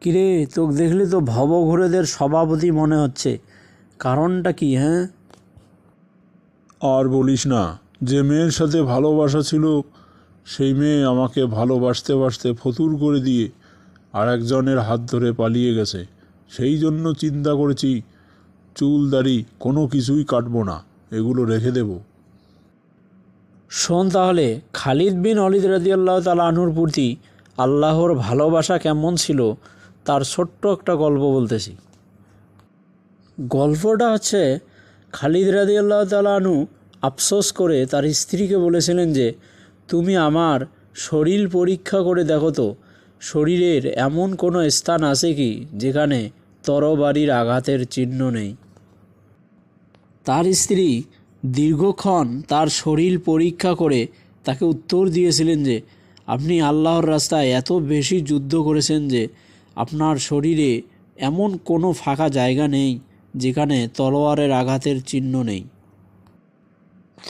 কিরে, তোকে দেখলে তো ভবঘুরেদের সভাপতি মনে হচ্ছে। কারণটা কি? হ্যাঁ, আর বলিস না, যে মেয়ের সাথে ভালোবাসা ছিল সেই মেয়ে আমাকে ভালোবাসতে বাসতে ফতুর করে দিয়ে আর একজনের হাত ধরে পালিয়ে গেছে। সেই জন্য চিন্তা করেছি চুল দাড়ি কোনো কিছুই কাটবো না, এগুলো রেখে দেব। শোন তাহলে, খালিদ বিন ওলীদ রাদিয়াল্লাহু তাআলা আনহুর প্রতি আল্লাহর ভালোবাসা কেমন ছিল তার ছোট্ট একটা গল্প বলতেছি। গল্পটা হচ্ছে, খালিদ রাদিয়াল্লাহু তাআলা আনহু আফসোস করে তার স্ত্রীকে বলেছিলেন যে, তুমি আমার শরীর পরীক্ষা করে দেখো তো, শরীরের এমন কোনো স্থান আছে কি যেখানে তরবারির আঘাতের চিহ্ন নেই। তার স্ত্রী দীর্ঘক্ষণ তার শরীর পরীক্ষা করে তাকে উত্তর দিয়েছিলেন যে, আপনি আল্লাহর রাস্তায় এত বেশি যুদ্ধ করেছেন যে আপনার শরীরে এমন কোনো ফাঁকা জায়গা নেই যেখানে তলোয়ারের আঘাতের চিহ্ন নেই।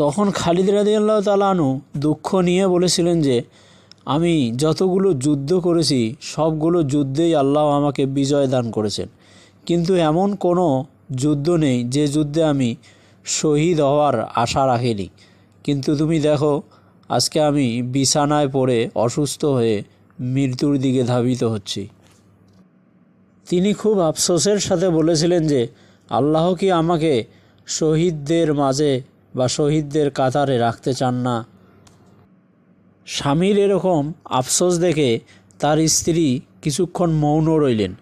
তখন খালিদ রাদিয়াল্লাহু তাআলা আনহু দুঃখ নিয়ে বলেছিলেন যে, আমি যতগুলো যুদ্ধ করেছি সবগুলো যুদ্ধেই আল্লাহ আমাকে বিজয় দান করেছেন, কিন্তু এমন কোনো যুদ্ধ নেই যে যুদ্ধে আমি শহীদ হওয়ার আশা রাখিনি। কিন্তু তুমি দেখো, আজকে আমি বিছানায় পড়ে অসুস্থ হয়ে মৃত্যুর দিকে ধাবিত হচ্ছি। তিনি খুব আফসোসের সাথে বলেছিলেন যে, আল্লাহ কি আমাকে শহীদদের মাঝে বা শহীদদের কাতারে রাখতে চান না? স্বামীর এরকম আফসোস দেখে তার স্ত্রী কিছুক্ষণ মৌন রইলেন।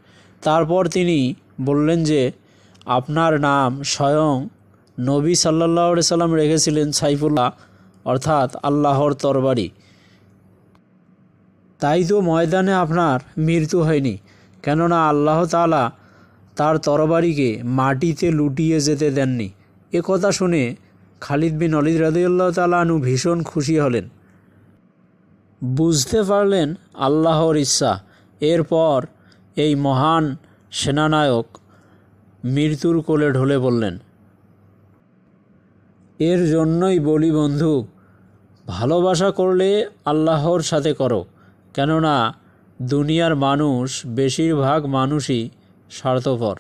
তারপর তিনি বললেন যে, আপনার নাম স্বয়ং নবী সাল্লাল্লাহু আলাইহি সাল্লাম রেখেছিলেন সাইফুল্লাহ, অর্থাৎ আল্লাহর তরবারি। তাই তো ময়দানে আপনার মৃত্যু হয়নি, কেননা আল্লাহ তাআলা তার তরবারিকে মাটিতে লুটিয়ে যেতে দেননি। এ কথা শুনে খালিদ বিন ওলীদ রাদিয়াল্লাহু তাআলা আনহু ভীষণ খুশি হলেন, বুঝতে পারলেন আল্লাহর ইচ্ছা। এরপর এই মহান সেনানায়ক মৃত্যুর কোলে ঢলে পড়লেন। এর জন্যই বলি বন্ধু, ভালোবাসা করলে আল্লাহর সাথে করো, কেননা দুনিয়ার মানুষ বেশিরভাগ মানুষই স্বার্থপর।